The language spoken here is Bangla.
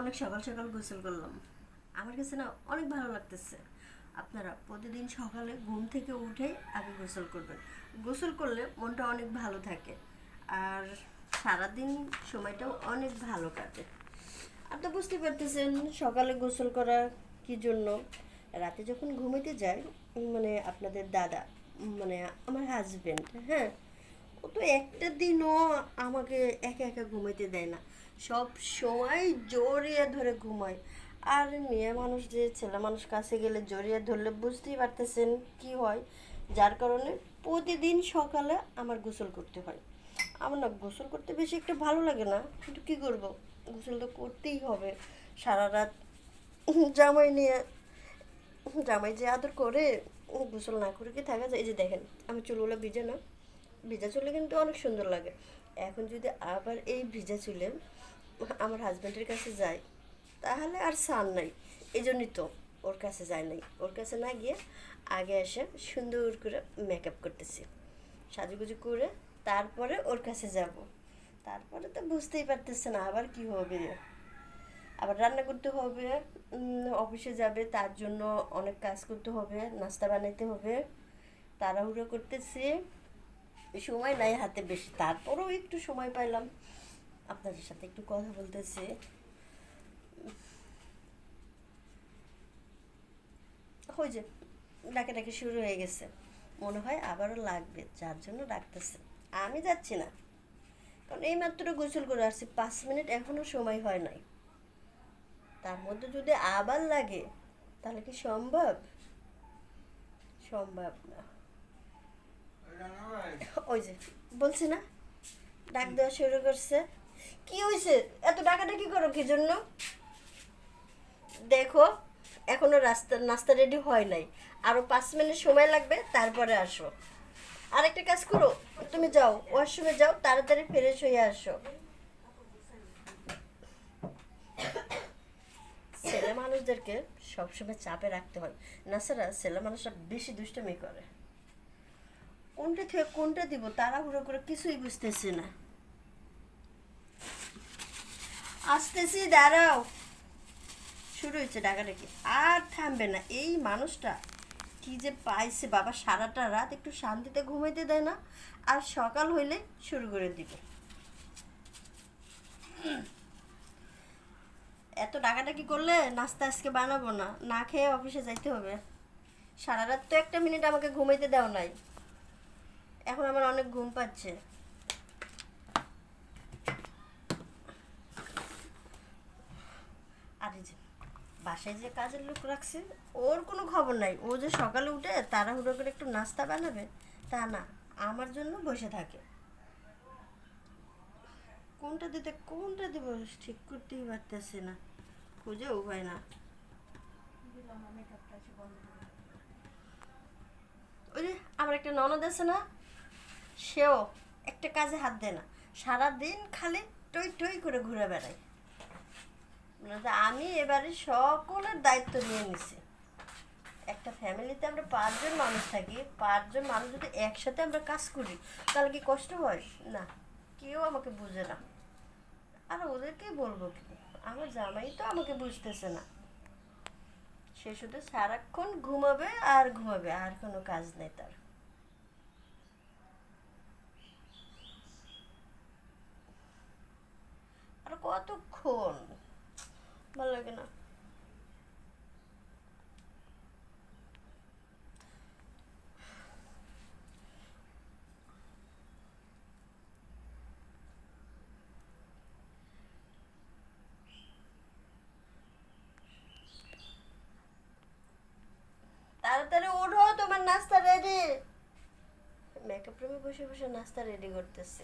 অনেক সকাল সকাল গোসল করলাম। আমার কাছে না অনেক ভালো লাগতেছে। আপনারা প্রতিদিন সকালে ঘুম থেকে উঠে আগে গোসল করবেন। গোসল করলে মনটা অনেক ভালো থাকে, আর সারাদিন সময়টাও অনেক ভালো কাটে। আপনি বুঝতে পারতেছেন সকালে গোসল করা কি জন্য। রাতে যখন ঘুমাইতে যায়, মানে আপনাদের দাদা, মানে আমার হাজবেন্ড, হ্যাঁ, ও তো একটা দিনও আমাকে একা একা ঘুমাইতে দেয় না। সব সময় জড়িয়ে ধরে ঘুমায়। আর মেয়ে মানুষ যে ছেলে মানুষ কাছে গেলে জড়িয়ে ধরলে বুঝতেই পারতেছেন কি হয়। যার কারণে প্রতিদিন সকালে আমার গোসল করতে হয়। আমার না গোসল করতে বেশি একটা ভালো লাগে না, কিন্তু কী করব, গোসল তো করতেই হবে। সারা রাত জামাই নিয়ে, জামাই যে আদর করে, গোসল না করে কি থাকা যায়? এই যে দেখেন আমার চুলগুলো ভিজে না, ভিজা চুলে কিন্তু অনেক সুন্দর লাগে। এখন যদি আবার এই ভিজা চুলে আমার হাজব্যান্ডের কাছে যাই, তাহলে আর সার নাই। এই জন্যই তো ওর কাছে যায় নাই। ওর কাছে না গিয়ে আগে এসে সুন্দর করে মেকআপ করতেছি, সাজুগুজু করে তারপরে ওর কাছে যাব। তারপরে তো বুঝতেই পারতেছে না আবার কি হবে। আবার রান্না করতে হবে, অফিসে যাবে, তার জন্য অনেক কাজ করতে হবে, নাস্তা বানাইতে হবে। তাড়াহুড়ো করতেছি, সময় নাই হাতে বেশি, তারপরেও একটু সময় পাইলাম আপনাদের সাথে একটু কথা বলতেছি। ওই যে ডাকাডাকি শুরু হয়ে গেছে, মনে হয় আবারও লাগবে, যার জন্য ডাকতেছে। আমি যাচ্ছি না, কারণ এই মাত্র গোসল করে আসছি, 5 মিনিট এখনো সময় হয় নাই। তার মধ্যে যদি আবার লাগে, তাহলে কি সম্ভব? সম্ভব না। ওই যে বলছি না, ডাক দেওয়া শুরু করছে। কি হয়েছে, এত ডাকাডাকি করো কি জন্য? দেখো, এখনো নাস্তা রেডি হয় নাই, আরো 5 মিনিট সময় লাগবে, তারপরে আসো। আরেকটা কাজ করো, তুমি যাও ওয়াশরুমে যাও, তাড়াতাড়ি ফ্রেশ হয়ে আসো। ছেলে মানুষদেরকে সবসময় চাপে রাখতে হয়, না ছাড়া ছেলে মানুষরা বেশি দুষ্টুমি করে। কোনটা থেকে কোনটা দিব তাড়াহুড়ো করে কিছুই বুঝতেছি না। আসতেছি, দাঁড়াও। শুরু হয়েছে ডাকাডাকি, আর থামবে না। এই মানুষটা কি যে পাইছে বাবা, সারাটা রাত একটু শান্তিতে ঘুমাইতে দেয় না, আর সকাল হইলে শুরু করে দিবে। এত ডাকাডাকি করলে নাস্তা আজকে বানাবো না, না খেয়ে অফিসে যাইতে হবে। সারা রাত তো একটা মিনিট আমাকে ঘুমাইতে দেও নাই, এখন আমার অনেক ঘুম পাচ্ছে। আর এই যে বাসায় যে কাজের লোক রাখছে, ওর কোনো খবর নাই। ও যে সকালে উঠে তাড়াহুড়ো করে একটু নাস্তা বানাবে তা না, আমার জন্য বসে থাকে। কোনটা দিতে কোনটা দিব ঠিক করতেই পারতেছি না, খুঁজেও পাই না। ওই যে আমার একটা ননদ আছে না, সেও একটা কাজে হাত দেয় না, সারাদিন খালি টই টই করে ঘুরে বেড়ায়। মানে আমি এবারে সকলের দায়িত্ব নিয়ে নিছি। একটা ফ্যামিলিতে আমরা 5জন মানুষ থাকি, 5জন মানুষ যদি একসাথে আমরা কাজ করি, তাহলে কি কষ্ট হয় না? কেউ আমাকে বুঝে না, আর ওদেরকে বলবো কি? আমার জামাই তো আমাকে বুঝতেছে না। সে শুধু সারাক্ষণ ঘুমাবে আর ঘুমাবে, আর কোনো কাজ নেই তার। আর কতক্ষণ, ভালো লাগে না। তাড়াতাড়ি ওঠো, তোমার নাস্তা রেডি। মেকআপ রুমে বসে বসে নাস্তা রেডি করতেছে।